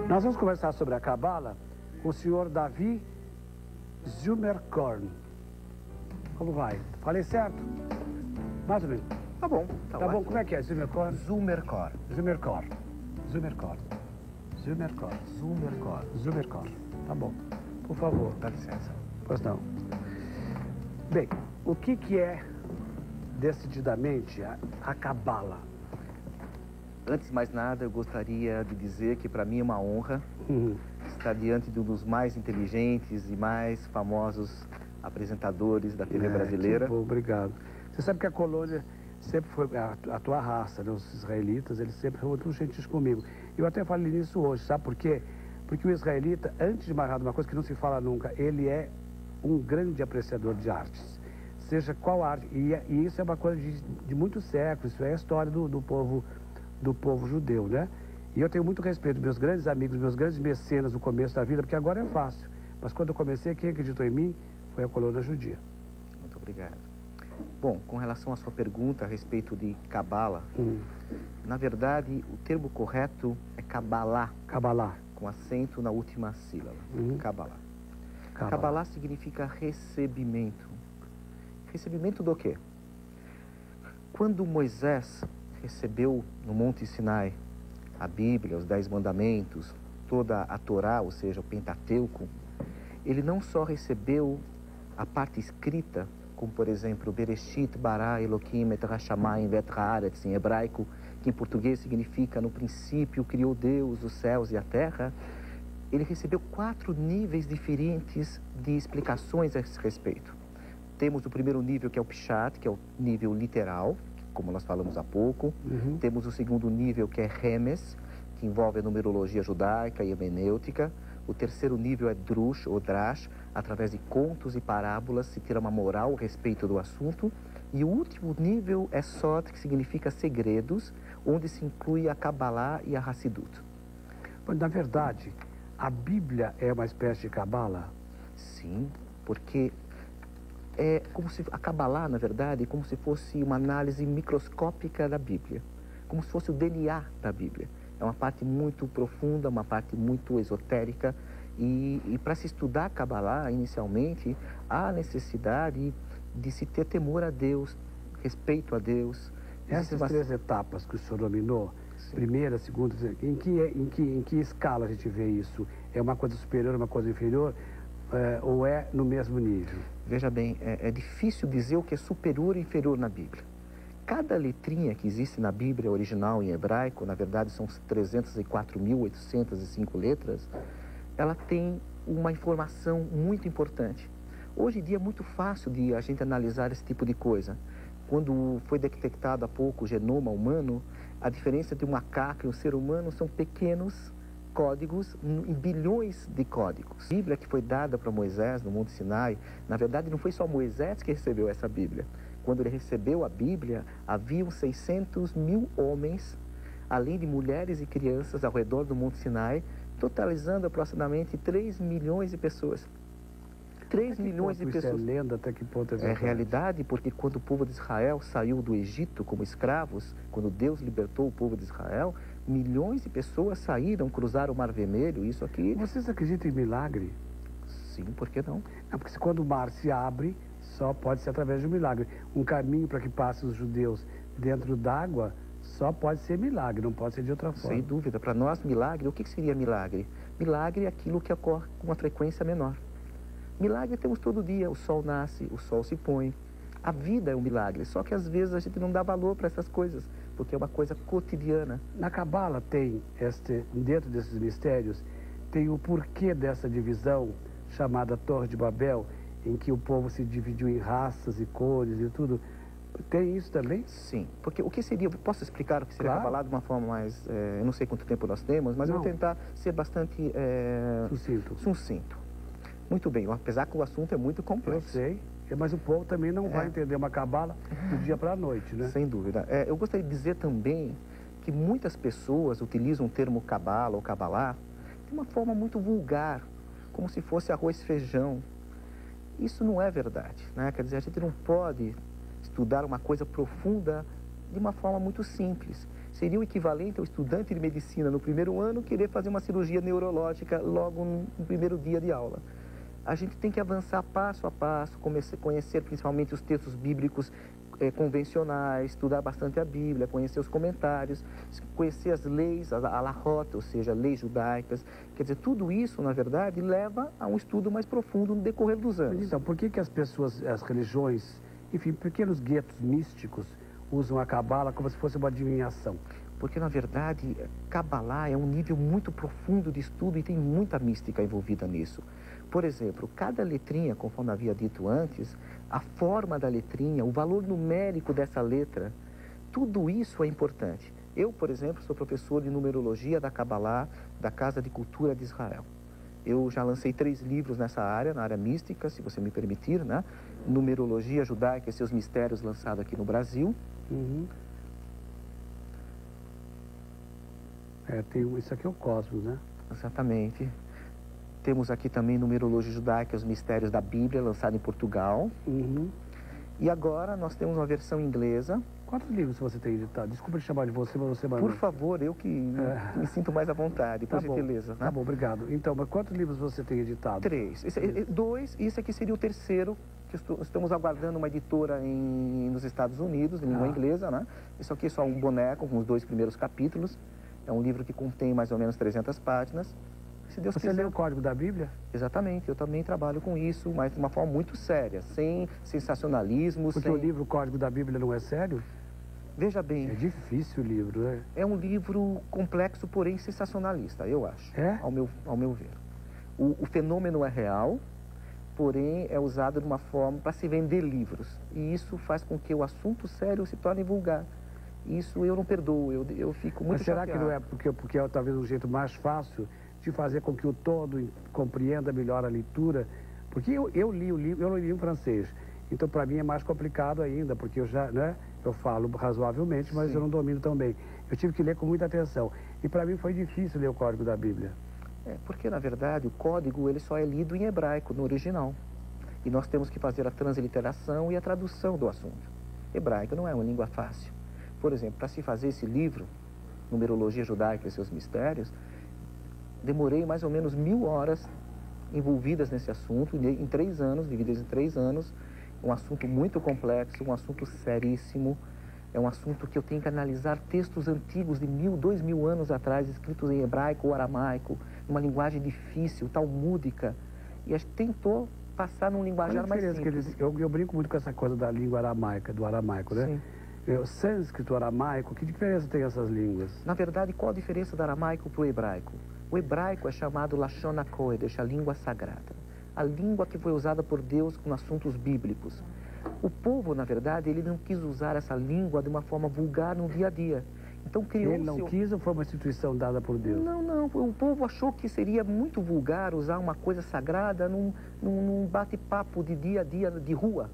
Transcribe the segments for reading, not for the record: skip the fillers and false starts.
Nós vamos conversar sobre a Cabala com o senhor Davi Zummerkorn. Como vai? Falei certo? Mais ou menos. Tá bom. Tá bom, como é que é? Zummerkorn? Zummerkorn. Zummerkorn. Zummerkorn. Zummerkorn. Zummerkorn. Zummerkorn. Tá bom. Por favor. Dá licença. Pois não. Bem, o que é decididamente a Cabala? Antes de mais nada, eu gostaria de dizer que para mim é uma honra estar diante de um dos mais inteligentes e mais famosos apresentadores da TV brasileira. Que bom, obrigado. Você sabe que a colônia sempre foi a tua raça, né? Os israelitas, eles sempre foram muito gentis comigo. Eu até falei nisso hoje, sabe por quê? Porque o israelita, antes de mais nada, uma coisa que não se fala nunca, ele é um grande apreciador de artes. Seja qual arte, e isso é uma coisa de muitos séculos, isso é a história do povo judeu, né? E eu tenho muito respeito dos meus grandes amigos, meus grandes mecenas no começo da vida, porque agora é fácil. Mas quando eu comecei, quem acreditou em mim foi a colônia judia. Muito obrigado. Bom, com relação à sua pergunta a respeito de Cabala, na verdade, o termo correto é Cabalá. Cabalá. Com acento na última sílaba. Cabalá. Cabalá significa recebimento. Recebimento do quê? Quando Moisés recebeu no Monte Sinai a Bíblia, os 10 mandamentos, toda a Torá, ou seja, o Pentateuco, ele não só recebeu a parte escrita, como por exemplo, Bereshit, Bara, Elohim, Et Hashamayim, Vet Haaretz, em hebraico, que em português significa no princípio criou Deus os céus e a terra. Ele recebeu 4 níveis diferentes de explicações a esse respeito. Temos o primeiro nível, que é o Pshat, que é o nível literal, como nós falamos há pouco. Temos o segundo nível, que é Remes, que envolve a numerologia judaica e hermenêutica. O terceiro nível é Drush, ou Drash, através de contos e parábolas se tira uma moral a respeito do assunto. E o último nível é Sod, que significa segredos, onde se inclui a Kabbalah e a Hassidut. Na verdade, a Bíblia é uma espécie de Cabala? Sim, porque é como se a Kabbalah, na verdade, é como se fosse uma análise microscópica da Bíblia, como se fosse o DNA da Bíblia. É uma parte muito profunda, uma parte muito esotérica, e para se estudar a Kabbalah, inicialmente, há necessidade de se ter temor a Deus, respeito a Deus. Essas 3 etapas que o senhor nominou, primeira, segunda, em que escala a gente vê isso? É uma coisa superior, uma coisa inferior, ou é no mesmo nível? Veja bem, é difícil dizer o que é superior e inferior na Bíblia. Cada letrinha que existe na Bíblia original em hebraico, na verdade são 304.805 letras, ela tem uma informação muito importante. Hoje em dia é muito fácil de a gente analisar esse tipo de coisa. Quando foi detectado há pouco o genoma humano, a diferença entre um macaco e um ser humano são pequenos códigos, em bilhões de códigos. A Bíblia que foi dada para Moisés no Monte Sinai, na verdade não foi só Moisés que recebeu essa Bíblia. Quando ele recebeu a Bíblia, haviam 600.000 homens, além de mulheres e crianças ao redor do Monte Sinai, totalizando aproximadamente 3 milhões de pessoas. 3 milhões de pessoas. Isso é lenda, até que ponto é verdade? É realidade, porque quando o povo de Israel saiu do Egito como escravos, quando Deus libertou o povo de Israel, milhões de pessoas saíram, cruzaram o Mar Vermelho, isso aqui... Vocês acreditam em milagre? Sim, por que não? Não, porque quando o mar se abre, só pode ser através de um milagre. Um caminho para que passem os judeus dentro d'água só pode ser milagre, não pode ser de outra forma. Sem dúvida. Para nós, milagre, o que seria milagre? Milagre é aquilo que ocorre com uma frequência menor. Milagre temos todo dia, o sol nasce, o sol se põe. A vida é um milagre, só que às vezes a gente não dá valor para essas coisas, porque é uma coisa cotidiana. Na Cabala tem, dentro desses mistérios, tem o porquê dessa divisão chamada Torre de Babel, em que o povo se dividiu em raças e cores e tudo. Tem isso também? Sim, porque o que seria, posso explicar o que seria Cabala de uma forma mais, eu não sei quanto tempo nós temos, mas eu vou tentar ser bastante sucinto. Muito bem, apesar que o assunto é muito complexo. Eu sei, mas o povo também não vai entender uma Cabala do dia para a noite, né? Sem dúvida. Eu gostaria de dizer também que muitas pessoas utilizam o termo Cabala ou Cabalá de uma forma muito vulgar, como se fosse arroz e feijão. Isso não é verdade, né? Quer dizer, a gente não pode estudar uma coisa profunda de uma forma muito simples. Seria o equivalente ao estudante de medicina no primeiro ano querer fazer uma cirurgia neurológica logo no primeiro dia de aula. A gente tem que avançar passo a passo, conhecer principalmente os textos bíblicos convencionais, estudar bastante a Bíblia, conhecer os comentários, conhecer as leis, a halachot, ou seja, leis judaicas. Quer dizer, tudo isso, na verdade, leva a um estudo mais profundo no decorrer dos anos. Mas então, por que as pessoas, as religiões, enfim, pequenos guetos místicos usam a Cabala como se fosse uma adivinhação? Porque, na verdade, Kabbalah é um nível muito profundo de estudo e tem muita mística envolvida nisso. Por exemplo, cada letrinha, conforme havia dito antes, a forma da letrinha, o valor numérico dessa letra, tudo isso é importante. Eu, por exemplo, sou professor de numerologia da Kabbalah, da Casa de Cultura de Israel. Eu já lancei 3 livros nessa área, na área mística, se você me permitir, né? Numerologia judaica e seus mistérios, lançado aqui no Brasil. Uhum. Isso aqui é o Cosmos, né? Exatamente. Temos aqui também Numerologia Judaica, os Mistérios da Bíblia, lançado em Portugal. Uhum. E agora nós temos uma versão inglesa. Quantos livros você tem editado? Desculpa te chamar de você, mas você mandou. Por favor, eu que me sinto mais à vontade, por gentileza. Né? Tá bom, obrigado. Então, mas quantos livros você tem editado? 3. 2, e esse aqui seria o terceiro, que estamos aguardando uma editora nos Estados Unidos, em língua inglesa, né? Isso aqui é só um boneco com os 2 primeiros capítulos. É um livro que contém mais ou menos 300 páginas. Se Deus quiser. Você lê o Código da Bíblia? Exatamente, eu também trabalho com isso, mas de uma forma muito séria, sem sensacionalismo. Porque o livro Código da Bíblia não é sério? Veja bem... É difícil o livro, né? É um livro complexo, porém sensacionalista, eu acho, ao meu ver. O fenômeno é real, porém é usado de uma forma para se vender livros. E isso faz com que o assunto sério se torne vulgar. Isso eu não perdoo, eu fico muito Mas será chateado. que não é porque é talvez um jeito mais fácil de fazer com que o todo compreenda melhor a leitura? Porque eu li o livro, eu não li em francês, então para mim é mais complicado ainda, porque eu já, né, eu falo razoavelmente, mas eu não domino tão bem. Eu tive que ler com muita atenção, e para mim foi difícil ler o Código da Bíblia. Porque na verdade o código ele só é lido em hebraico, no original, e nós temos que fazer a transliteração e a tradução do assunto. Hebraico não é uma língua fácil. Por exemplo, para se fazer esse livro, Numerologia Judaica e seus Mistérios, demorei mais ou menos 1000 horas envolvidas nesse assunto, em 3 anos, divididas em 3 anos. Um assunto muito complexo, um assunto seríssimo. É um assunto que eu tenho que analisar textos antigos de 1000, 2000 anos atrás, escritos em hebraico ou aramaico, numa linguagem difícil, talmúdica. E a gente tentou passar num linguajar mais simples. Eu brinco muito com essa coisa da língua aramaica, do aramaico, né? Sim. O sânscrito, aramaico, que diferença tem essas línguas? Na verdade, qual a diferença do aramaico para o hebraico? O hebraico é chamado Lashon HaKodesh, a língua sagrada. A língua que foi usada por Deus com assuntos bíblicos. O povo, na verdade, ele não quis usar essa língua de uma forma vulgar no dia a dia. Então criou. Ele não quis ou foi uma instituição dada por Deus? Não. O povo achou que seria muito vulgar usar uma coisa sagrada num bate-papo de dia a dia de rua.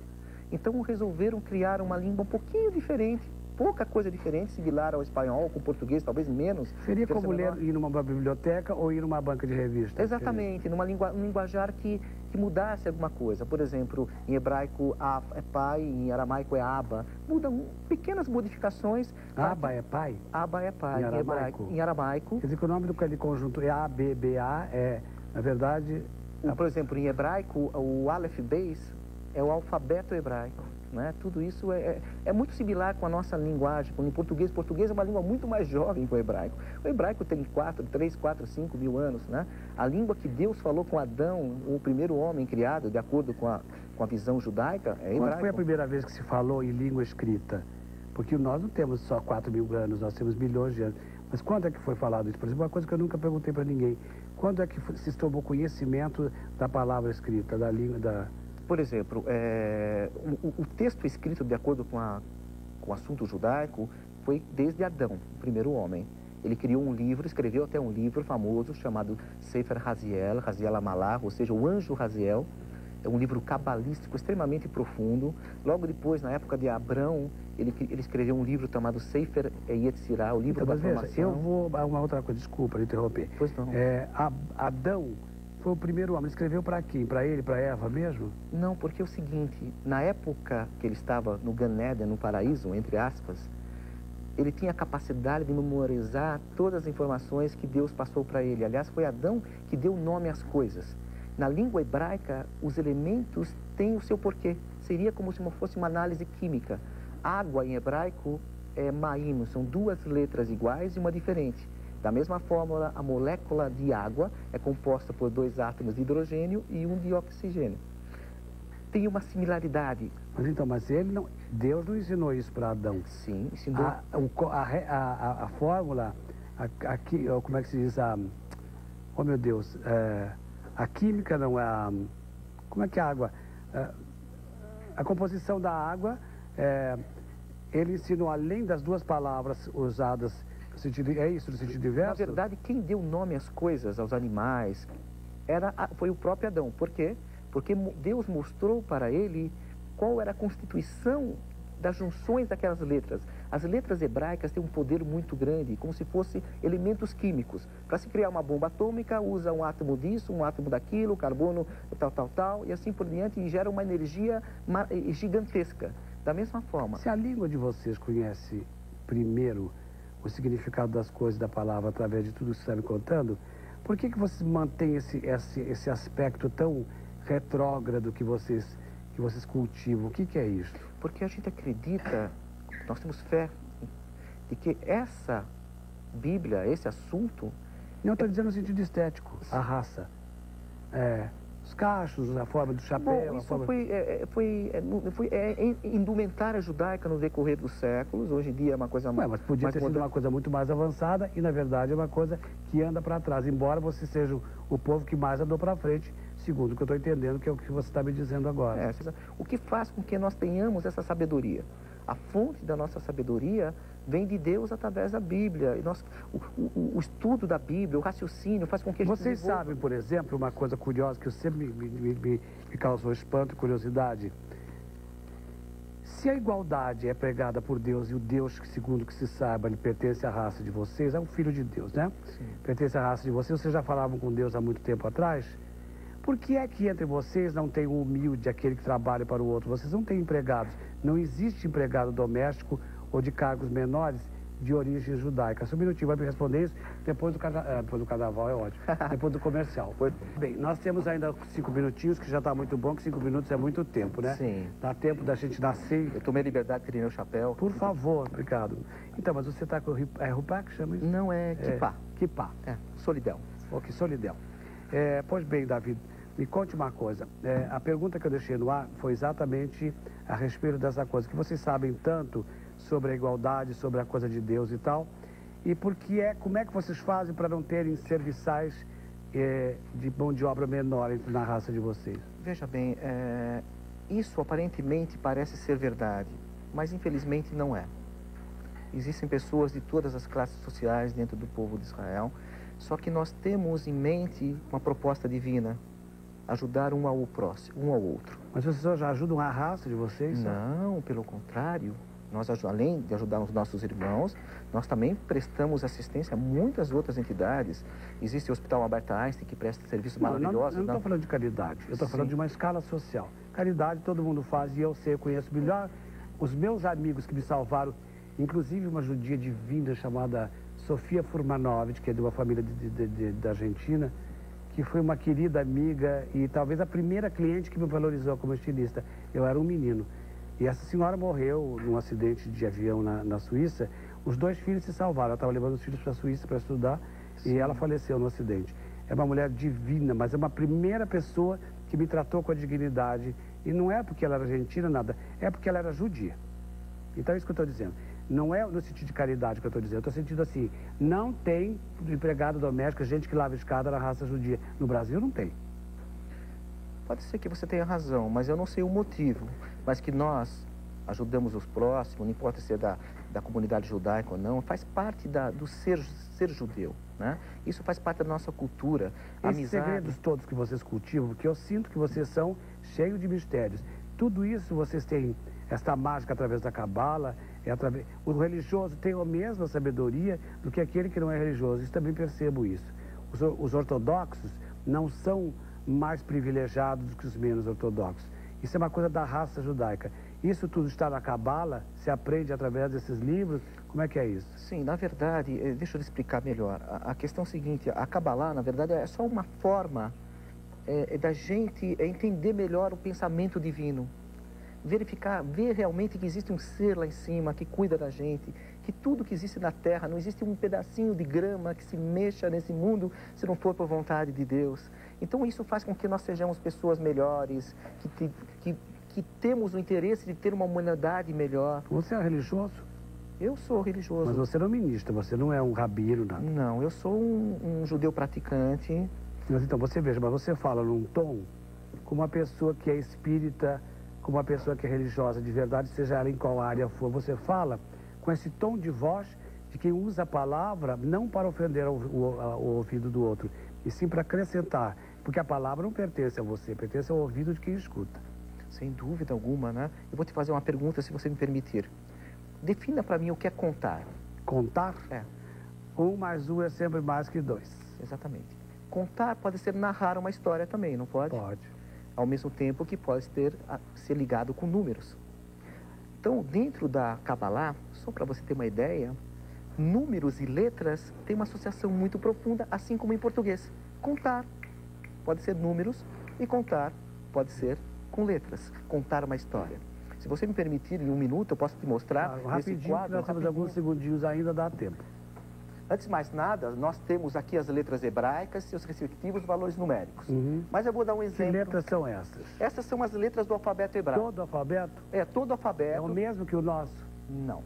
Então resolveram criar uma língua um pouquinho diferente, pouca coisa diferente, similar ao espanhol, com o português, talvez menos. Seria como ir numa biblioteca ou ir numa banca de revista? Exatamente, num linguajar que mudasse alguma coisa. Por exemplo, em hebraico é pai, em aramaico é aba. Mudam pequenas modificações. Aba é pai? Aba é pai, em aramaico. Quer dizer que o nome do conjunto é A-B-B-A, na verdade... Por exemplo, em hebraico, o Aleph Beis é o alfabeto hebraico, né? Tudo isso é muito similar com a nossa linguagem. Em português é uma língua muito mais jovem que o hebraico. O hebraico tem 3, 4, 5 mil anos, né? A língua que Deus falou com Adão, o primeiro homem criado, de acordo com a visão judaica, é hebraico. Quando foi a primeira vez que se falou em língua escrita? Porque nós não temos só 4 mil anos, nós temos milhões de anos. Mas quando é que foi falado isso? Por exemplo, uma coisa que eu nunca perguntei para ninguém. Quando é que se tomou conhecimento da palavra escrita, da língua, Por exemplo, o texto escrito de acordo com o assunto judaico foi desde Adão, o primeiro homem. Ele criou um livro, escreveu até um livro famoso chamado Sefer Raziel, Raziel Amalach, ou seja, o anjo Raziel. É um livro cabalístico extremamente profundo. Logo depois, na época de Abrão, ele escreveu um livro chamado Sefer Yetzirah, o livro da formação. Veja, eu vou... Uma outra coisa, desculpa interromper. Pois não. Adão foi o primeiro homem. Ele escreveu para quem? Para ele, para Eva mesmo? Não, porque é o seguinte, na época que ele estava no Gan Eden, no paraíso, entre aspas, ele tinha a capacidade de memorizar todas as informações que Deus passou para ele. Aliás, foi Adão que deu nome às coisas. Na língua hebraica, os elementos têm o seu porquê. Seria como se fosse uma análise química. Água, em hebraico, é maim, são duas letras iguais e uma diferente. Da mesma fórmula, a molécula de água é composta por 2 átomos de hidrogênio e 1 de oxigênio. Tem uma similaridade. Mas ele não, Deus não ensinou isso para Adão. Sim, ensinou. A fórmula, aqui, como é que se diz? Oh, meu Deus, a química não é... Como é que é a água? A composição da água, ele ensinou além das 2 palavras usadas no sentido... É isso, no sentido diverso? Na verdade, quem deu nome às coisas, aos animais, foi o próprio Adão. Por quê? Porque Deus mostrou para ele qual era a constituição das junções daquelas letras. As letras hebraicas têm um poder muito grande, como se fossem elementos químicos. Para se criar uma bomba atômica, usa um átomo disso, um átomo daquilo, carbono, tal, e assim por diante, e gera uma energia gigantesca. Da mesma forma... Se a língua de vocês conhece primeiro o significado das coisas, da palavra, através de tudo que você está me contando, por que vocês mantêm esse aspecto tão retrógrado que vocês cultivam? O que é isso? Porque a gente acredita, nós temos fé de que essa Bíblia, esse assunto... Não, estou dizendo no sentido estético, a raça. Os cachos, a forma do chapéu... Bom, isso foi indumentária judaica no decorrer dos séculos. Hoje em dia é uma coisa mais... Mas podia ter sido uma coisa muito mais avançada e, na verdade, é uma coisa que anda para trás. Embora você seja o povo que mais andou para frente, segundo o que eu estou entendendo, que é o que você está me dizendo agora. O que faz com que nós tenhamos essa sabedoria? A fonte da nossa sabedoria vem de Deus através da Bíblia. E o estudo da Bíblia, o raciocínio, faz com que a gente... Vocês sabem, por exemplo, uma coisa curiosa que sempre me causou espanto e curiosidade. Se a igualdade é pregada por Deus e o Deus, segundo que se saiba, ele pertence à raça de vocês, é um filho de Deus, né? Sim. Pertence à raça de vocês já falavam com Deus há muito tempo atrás. Por que é que entre vocês não tem um humilde, aquele que trabalha para o outro? Vocês não têm empregados. Não existe empregado doméstico ou de cargos menores de origem judaica. Só um minutinho, vai me responder isso depois do carnaval, é ótimo. Depois do comercial. Bem, nós temos ainda 5 minutinhos, que já está muito bom, que 5 minutos é muito tempo, né? Sim. Dá tempo da gente nascer. Eu tomei liberdade, tirei meu chapéu. Por favor, obrigado. Então, mas você está com Rupá, que chama isso? Não, é Kipá. Kipá. Solidel. Ok, Solidel. Pois bem, Davi, me conte uma coisa. A pergunta que eu deixei no ar foi exatamente a respeito dessa coisa, que vocês sabem tanto sobre a igualdade, sobre a coisa de Deus e tal, e como é que vocês fazem para não terem serviçais de mão de obra menor na raça de vocês? Veja bem, isso aparentemente parece ser verdade, mas infelizmente não é. Existem pessoas de todas as classes sociais dentro do povo de Israel, só que nós temos em mente uma proposta divina, ajudar um ao próximo, um ao outro. Mas vocês já ajudam a raça de vocês? Não, pelo contrário. Nós, além de ajudar os nossos irmãos, nós também prestamos assistência a muitas outras entidades. Existe o Hospital Albert Einstein, que presta serviços maravilhosos. Eu não estou falando de caridade, eu estou falando de uma escala social. Caridade todo mundo faz e eu conheço melhor os meus amigos que me salvaram, inclusive uma judia divina chamada Sofia Furmanovich, que é de uma família da Argentina, que foi uma querida amiga e talvez a primeira cliente que me valorizou como estilista. Eu era um menino. E essa senhora morreu num acidente de avião na Suíça. Os 2 filhos se salvaram. Ela estava levando os filhos para a Suíça para estudar. Sim. E ela faleceu no acidente. É uma mulher divina, mas é uma primeira pessoa que me tratou com a dignidade. E não é porque ela era argentina, nada. É porque ela era judia. Então é isso que eu estou dizendo. Não é no sentido de caridade que eu estou dizendo. Eu estou sentindo assim, não tem empregado doméstico, gente que lava escada na raça judia. No Brasil não tem. Pode ser que você tenha razão, mas eu não sei o motivo. Mas que nós ajudamos os próximos, não importa se é da comunidade judaica ou não, faz parte do ser judeu, né? Isso faz parte da nossa cultura. Esses segredos todos que vocês cultivam, porque eu sinto que vocês são cheios de mistérios. Tudo isso vocês têm, esta mágica através da cabala, o religioso tem a mesma sabedoria do que aquele que não é religioso. Isso também percebo isso. Os ortodoxos não são mais privilegiados do que os menos ortodoxos. Isso é uma coisa da raça judaica. Isso tudo está na Cabala? Se aprende através desses livros? Como é que é isso? Sim, na verdade, deixa eu explicar melhor. A questão é a seguinte, a Kabbalah, na verdade, é só uma forma da gente entender melhor o pensamento divino. Verificar, ver realmente que existe um ser lá em cima que cuida da gente, que tudo que existe na Terra, não existe um pedacinho de grama que se mexa nesse mundo se não for por vontade de Deus. Então isso faz com que nós sejamos pessoas melhores, que temos o interesse de ter uma humanidade melhor. Você é religioso? Eu sou religioso. Mas você não ministra, você não é um rabino, nada. Não, eu sou um judeu praticante. Mas então, você veja, mas você fala num tom como uma pessoa que é espírita, como uma pessoa que é religiosa de verdade, seja ela em qual área for. Você fala com esse tom de voz de quem usa a palavra não para ofender o ouvido do outro, e sim para acrescentar. Porque a palavra não pertence a você, pertence ao ouvido de quem escuta. Sem dúvida alguma, né? Eu vou te fazer uma pergunta, se você me permitir. Defina para mim o que é contar. Contar? É. 1 mais 1 é sempre mais que 2. Exatamente. Contar pode ser narrar uma história também, não pode? Pode. Ao mesmo tempo que pode ser ligado com números. Então, dentro da Kabbalah, só para você ter uma ideia, números e letras têm uma associação muito profunda, assim como em português. Contar pode ser números e contar pode ser com letras. Contar uma história. Se você me permitir, em 1 minuto, eu posso te mostrar rapidinho, nesse quadro. Nós temos alguns segundinhos ainda, dá tempo. Antes de mais nada, nós temos aqui as letras hebraicas e seus respectivos valores numéricos. Mas eu vou dar um exemplo. Que letras são essas? Essas são as letras do alfabeto hebraico. Todo alfabeto? É, todo alfabeto. É o mesmo que o nosso? Não.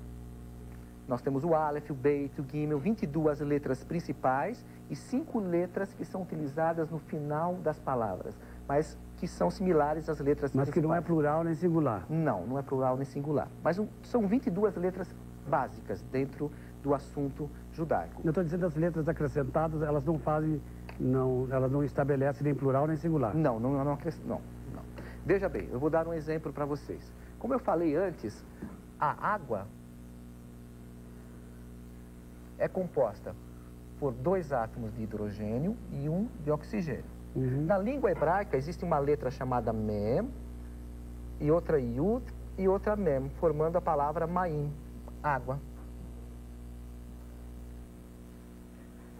Nós temos o Aleph, o Beit, o Gimel, 22 letras principais e 5 letras que são utilizadas no final das palavras, mas que são similares às letras principais. Mas que não é plural nem singular? Não, não é plural nem singular. Mas são 22 letras básicas dentro do assunto judaico. Eu estou dizendo as letras acrescentadas, elas não fazem, elas não estabelecem nem plural nem singular. Não. Veja bem, eu vou dar um exemplo para vocês. Como eu falei antes, a água é composta por 2 átomos de hidrogênio e 1 de oxigênio. Na língua hebraica existe uma letra chamada Mem, e outra Yud e outra Mem, formando a palavra Maim, água.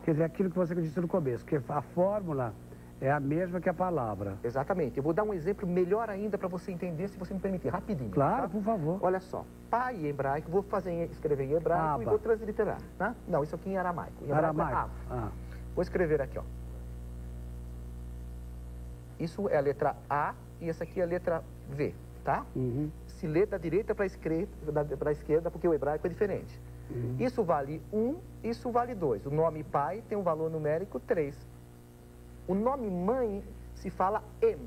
Quer dizer, aquilo que você disse no começo, que a fórmula é a mesma que a palavra. Exatamente. Eu vou dar um exemplo melhor ainda para você entender, se você me permitir, rapidinho. Claro, tá? por favor. Olha só, pai em hebraico, vou escrever em hebraico e vou transliterar, tá? Não, isso aqui em aramaico. Em aramaico. Vou escrever aqui, ó. Isso é a letra A e essa aqui é a letra V, tá? Se lê da direita para a esquerda, porque o hebraico é diferente. Isso vale 1, isso vale 2. O nome pai tem um valor numérico 3. O nome mãe se fala Em.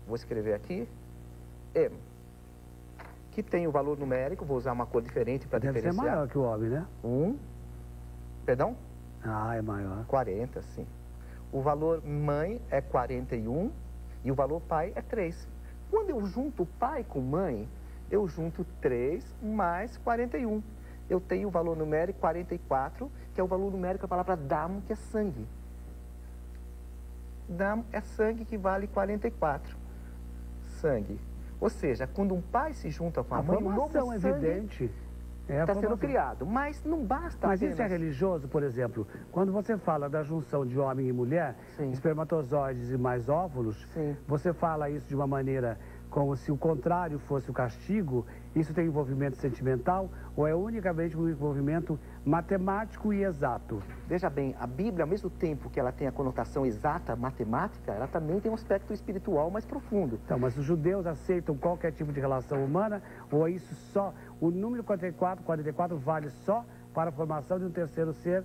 Vou escrever aqui, Em. Que tem o valor numérico, vou usar uma cor diferente para diferenciar. Deve ser maior que o homem, né? Perdão? Ah, é maior. 40, sim. O valor mãe é 41 e o valor pai é 3. Quando eu junto pai com mãe, eu junto 3 mais 41. Eu tenho o valor numérico 44, que é o valor numérico da palavra dam, que é sangue. Dam é sangue, que vale 44. Sangue. Ou seja, quando um pai se junta com a mãe, um novo sangue evidente está sendo criado. Mas não basta Mas apenas... isso é religioso, por exemplo. Quando você fala da junção de homem e mulher, espermatozoides e mais óvulos, você fala isso de uma maneira como se o contrário fosse o castigo. Isso tem envolvimento sentimental ou é unicamente um envolvimento matemático e exato? Veja bem, a Bíblia, ao mesmo tempo que ela tem a conotação exata, matemática, ela também tem um aspecto espiritual mais profundo. Então, mas os judeus aceitam qualquer tipo de relação humana ou é isso só? O número 44 vale só para a formação de um terceiro ser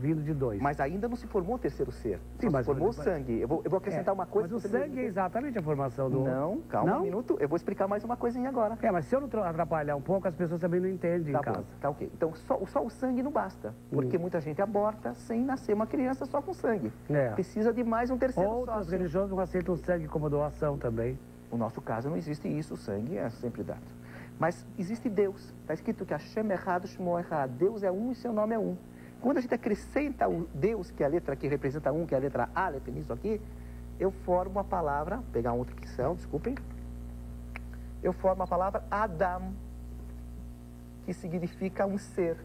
vindo de 2. Mas ainda não se formou o terceiro ser. Sim, mas se formou o sangue. Eu vou acrescentar uma coisa... Mas o sangue é exatamente a formação do... Não, calma um minuto. Eu vou explicar mais uma coisinha agora. Mas se eu não atrapalhar um pouco, as pessoas também não entendem em casa. Tá ok. Então, só o sangue não basta. Porque muita gente aborta sem nascer uma criança só com sangue. Precisa de mais um terceiro sócio. Outros religiosos não aceitam o sangue como doação também. No nosso caso, não existe isso. O sangue é sempre dado. Mas existe Deus. Está escrito que Hashem Echad Shmo Echad. Deus é um e seu nome é um. Quando a gente acrescenta o Deus, que é a letra que representa 1, que é a letra Aleph nisso aqui, eu formo a palavra, vou pegar um outro pincel, desculpem. Eu formo a palavra Adam, que significa um ser.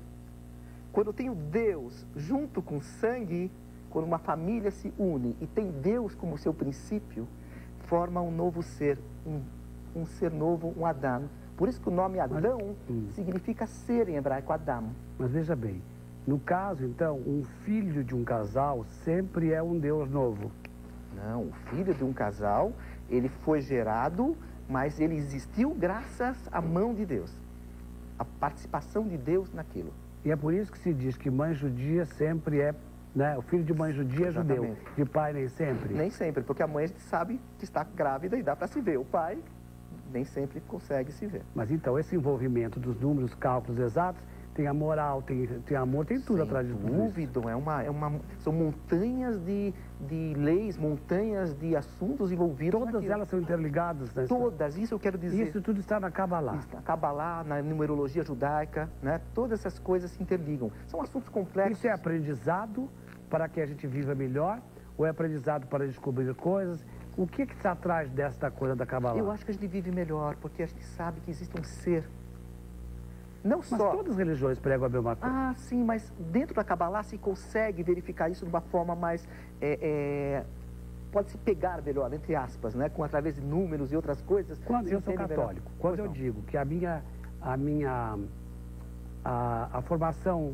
Quando eu tenho Deus junto com sangue, quando uma família se une e tem Deus como seu princípio, forma um novo ser, um ser novo, um Adam. Por isso que o nome Adão significa ser em hebraico, Adam. Mas veja bem, no caso, então, um filho de um casal sempre é um Deus novo. Não, o filho de um casal, ele foi gerado, mas ele existiu graças à mão de Deus. A participação de Deus naquilo. E é por isso que se diz que mãe judia sempre é, né? O filho de mãe judia é judeu, de pai nem sempre. Nem sempre, porque a mãe sabe que está grávida e dá para se ver. O pai nem sempre consegue se ver. Mas então esse envolvimento dos números, cálculos exatos, tem a moral, tem amor, tem tudo atrás de tudo isso. Sem dúvida, são montanhas de leis, montanhas de assuntos envolvidos Todas elas são interligadas, né? Todas, isso eu quero dizer. Isso tudo está na Kabbalah. Na Kabbalah, na numerologia judaica, né? Todas essas coisas se interligam. São assuntos complexos. Isso é aprendizado para que a gente viva melhor ou é aprendizado para descobrir coisas? O que está atrás desta coisa da Kabbalah? Eu acho que a gente vive melhor, porque a gente sabe que existe um ser. Não mas só... todas as religiões pregam a mesma coisa. Ah, sim, mas dentro da Kabbalah se consegue verificar isso de uma forma mais... pode-se pegar melhor, entre aspas, né? Através de números e outras coisas. Quando eu sou católico, quando eu digo que a formação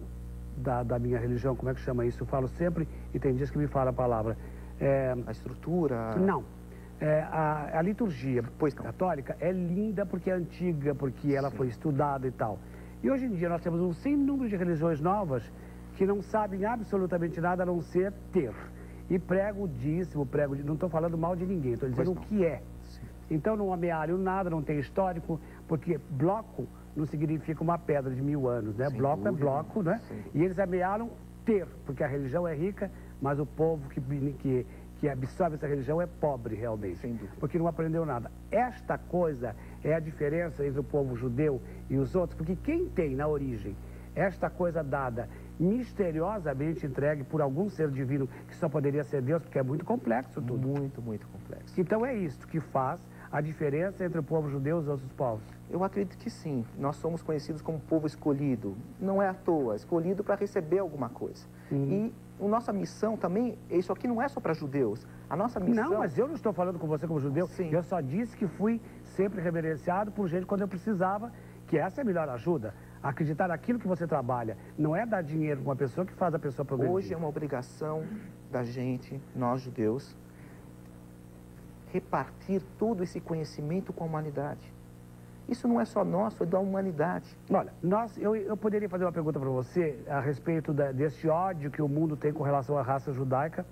da minha religião, como é que chama isso? Eu falo sempre, e tem dias que me fala a palavra. A estrutura... Não. A liturgia católica é linda porque é antiga, porque ela foi estudada e tal. E hoje em dia nós temos um sem número de religiões novas que não sabem absolutamente nada a não ser ter. E prego o dízimo, não estou falando mal de ninguém, estou dizendo o que é. Sim. Então não amealho nada, não tem histórico, porque bloco não significa uma pedra de 1000 anos, né? Sem bloco dúvida, é bloco, né? E eles amealham ter, porque a religião é rica, mas o povo que absorve essa religião é pobre realmente, porque não aprendeu nada. Esta coisa é a diferença entre o povo judeu e os outros, porque quem tem na origem esta coisa dada misteriosamente entregue por algum ser divino que só poderia ser Deus, porque é muito complexo tudo. Muito, muito complexo. Então é isto que faz a diferença entre o povo judeu e os outros povos. Eu acredito que sim. Nós somos conhecidos como povo escolhido. Não é à toa, escolhido para receber alguma coisa. E a nossa missão também, isso aqui não é só para judeus. A nossa missão... Não, mas eu não estou falando com você como judeu. Sim. Eu só disse que fui sempre reverenciado por gente quando eu precisava, que essa é a melhor ajuda. Acreditar naquilo que você trabalha. Não é dar dinheiro para uma pessoa que faz a pessoa progredir. Hoje é uma obrigação da gente, nós judeus, repartir todo esse conhecimento com a humanidade. Isso não é só nosso, é da humanidade. Olha, eu poderia fazer uma pergunta para você a respeito desse ódio que o mundo tem com relação à raça judaica,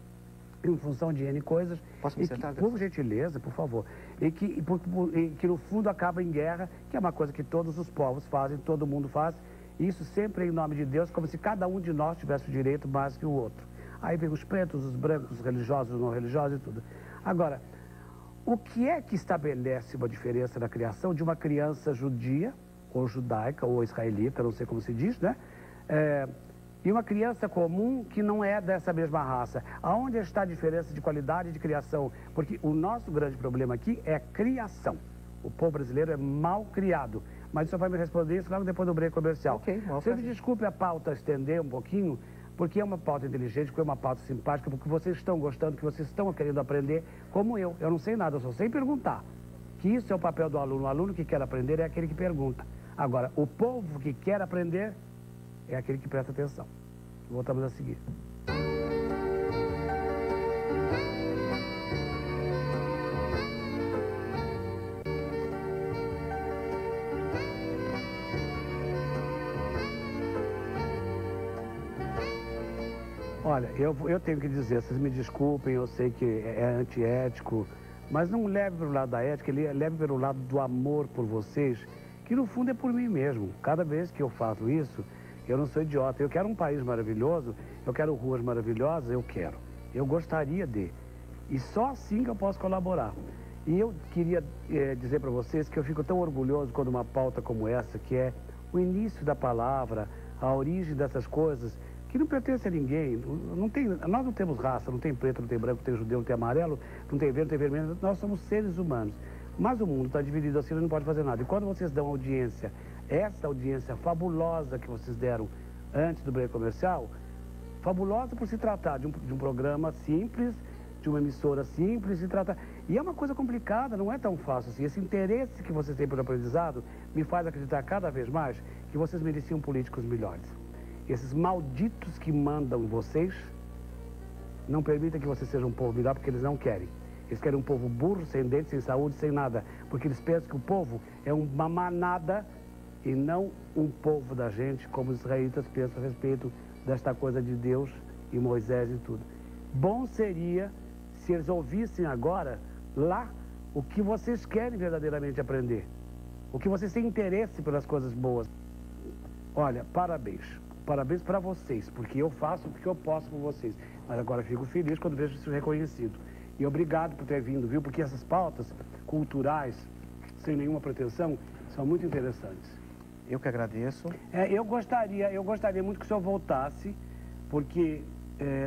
em função de N coisas. Posso me sentar? Por gentileza, por favor. E que no fundo acaba em guerra, que é uma coisa que todos os povos fazem, todo mundo faz. E isso sempre em nome de Deus, como se cada um de nós tivesse o direito mais que o outro. Aí vem os pretos, os brancos, os religiosos, os não religiosos e tudo. Agora, o que é que estabelece uma diferença na criação de uma criança judia, ou judaica, ou israelita, não sei como se diz, né? E uma criança comum que não é dessa mesma raça. Aonde está a diferença de qualidade de criação? Porque o nosso grande problema aqui é criação. O povo brasileiro é mal criado. Mas só vai me responder isso logo depois do break comercial. Ok, você me desculpe a pauta estender um pouquinho, porque é uma pauta inteligente, porque é uma pauta simpática, porque vocês estão gostando, que vocês estão querendo aprender, como eu. Eu não sei nada, eu só sei perguntar. Que isso é o papel do aluno. O aluno que quer aprender é aquele que pergunta. Agora, o povo que quer aprender é aquele que presta atenção. Voltamos a seguir. Olha, eu tenho que dizer, vocês me desculpem, eu sei que é antiético, mas não leve pelo lado da ética, leve pelo lado do amor por vocês, que no fundo é por mim mesmo. Cada vez que eu faço isso, eu não sou idiota. Eu quero um país maravilhoso, eu quero ruas maravilhosas, eu quero. Eu gostaria de. E só assim que eu posso colaborar. E eu queria dizer para vocês que eu fico tão orgulhoso quando uma pauta como essa, que é o início da palavra, a origem dessas coisas, que não pertence a ninguém. Nós não temos raça, não tem preto, não tem branco, não tem judeu, não tem amarelo, não tem verde, não tem vermelho. Nós somos seres humanos. Mas o mundo está dividido assim, não pode fazer nada. E quando vocês dão audiência, essa audiência fabulosa que vocês deram antes do break comercial, fabulosa por se tratar de um programa simples, de uma emissora simples, E é uma coisa complicada, não é tão fácil assim. Esse interesse que vocês têm pelo aprendizado me faz acreditar cada vez mais que vocês mereciam políticos melhores. Esses malditos que mandam vocês não permitem que vocês sejam um povo melhor, porque eles não querem. Eles querem um povo burro, sem dentes, sem saúde, sem nada. Porque eles pensam que o povo é uma manada e não um povo da gente, como os israelitas pensam a respeito desta coisa de Deus e Moisés e tudo. Bom seria se eles ouvissem agora, lá, o que vocês querem verdadeiramente aprender. O que vocês têm interesse pelas coisas boas. Olha, parabéns. Parabéns para vocês, porque eu faço o que eu posso por vocês. Mas agora fico feliz quando vejo isso reconhecido. E obrigado por ter vindo, viu? Porque essas pautas culturais, sem nenhuma pretensão, são muito interessantes. Eu que agradeço. Eu gostaria muito que o senhor voltasse, porque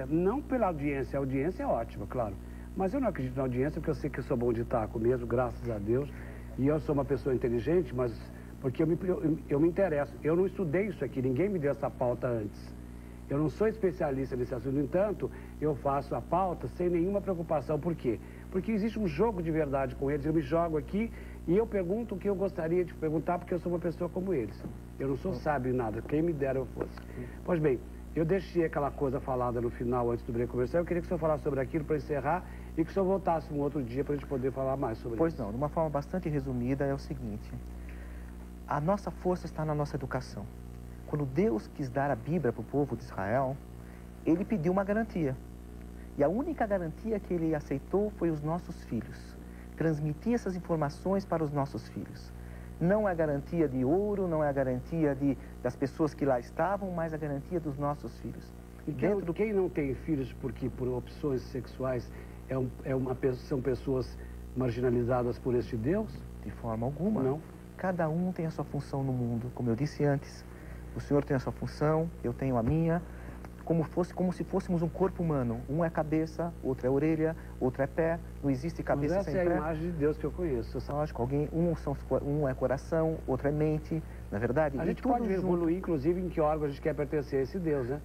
não pela audiência, a audiência é ótima, claro. Mas eu não acredito na audiência, porque eu sei que eu sou bom de taco mesmo, graças a Deus. E eu sou uma pessoa inteligente, mas porque eu me interesso. Eu não estudei isso aqui, ninguém me deu essa pauta antes. Eu não sou especialista nesse assunto, no entanto, eu faço a pauta sem nenhuma preocupação. Por quê? Porque existe um jogo de verdade com eles. Eu me jogo aqui e eu pergunto o que eu gostaria de perguntar, porque eu sou uma pessoa como eles. Eu não sou sábio em nada, quem me dera eu fosse. Pois bem, eu deixei aquela coisa falada no final, antes do break comercial. Eu queria que o senhor falasse sobre aquilo para encerrar e que o senhor voltasse um outro dia para a gente poder falar mais sobre isso. Pois não, de uma forma bastante resumida, é o seguinte. A nossa força está na nossa educação. Quando Deus quis dar a Bíblia para o povo de Israel, Ele pediu uma garantia. E a única garantia que Ele aceitou foi os nossos filhos. Transmitir essas informações para os nossos filhos. Não é a garantia de ouro, não é a garantia das pessoas que lá estavam, mas a garantia dos nossos filhos. E quem não tem filhos porque por opções sexuais são pessoas marginalizadas por este Deus? De forma alguma. Não. Cada um tem a sua função no mundo. Como eu disse antes, o senhor tem a sua função, eu tenho a minha, como se fôssemos um corpo humano. Um é cabeça, outro é orelha, outro é pé. Não existe cabeça sem pé. Essa é a imagem de Deus que eu conheço. Lógico, um é coração, outro é mente, na verdade. A gente pode evoluir, inclusive, em que órgão a gente quer pertencer a esse Deus, né?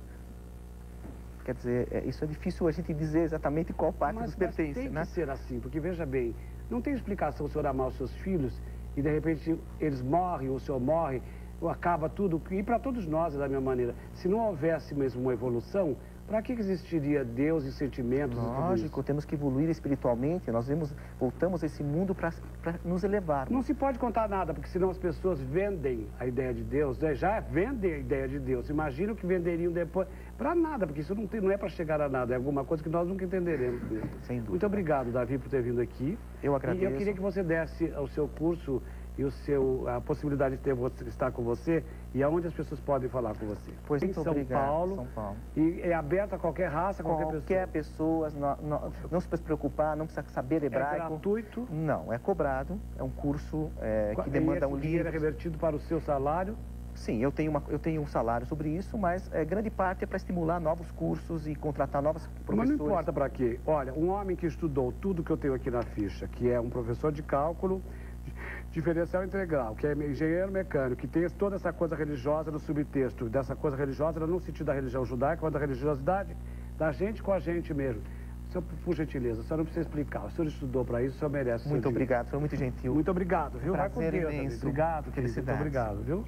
Quer dizer, isso é difícil a gente dizer exatamente qual parte nos pertence, tem né? que ser assim, porque veja bem, não tem explicação o senhor amar os seus filhos e de repente eles morrem, ou o senhor morre, ou acaba tudo. E para todos nós é da mesma maneira. Se não houvesse mesmo uma evolução, para que existiria Deus e sentimentos? Lógico, temos que evoluir espiritualmente, voltamos a esse mundo para nos elevar. Não se pode contar nada, porque senão as pessoas vendem a ideia de Deus, né? Já vendem a ideia de Deus. Imagina o que venderiam depois. Para nada, porque isso não é para chegar a nada, é alguma coisa que nós nunca entenderemos. Sem dúvida. Muito obrigado, Davi, por ter vindo aqui. Eu agradeço. E eu queria que você desse o seu curso e a possibilidade de estar com você e aonde as pessoas podem falar com você. Pois em São Paulo. E é aberto a qualquer raça, qualquer pessoa. Não se precisa preocupar, não precisa saber hebraico. É gratuito? Não, é cobrado. É um curso que demanda um livro. Dinheiro é revertido para o seu salário? Sim, eu tenho um salário sobre isso, mas grande parte é para estimular novos cursos e contratar novos professores. Mas não importa para quê. Olha, um homem que estudou tudo que eu tenho aqui na ficha, que é um professor de cálculo, diferencial integral, que é engenheiro mecânico, que tem toda essa coisa religiosa no subtexto, dessa coisa religiosa, não no sentido da religião judaica, mas da religiosidade da gente com a gente mesmo. Senhor, por gentileza, o senhor não precisa explicar. O senhor estudou para isso, o senhor merece. Muito obrigado, foi muito gentil. Muito obrigado, viu? Vai com Deus. Obrigado, querido. Muito obrigado, viu?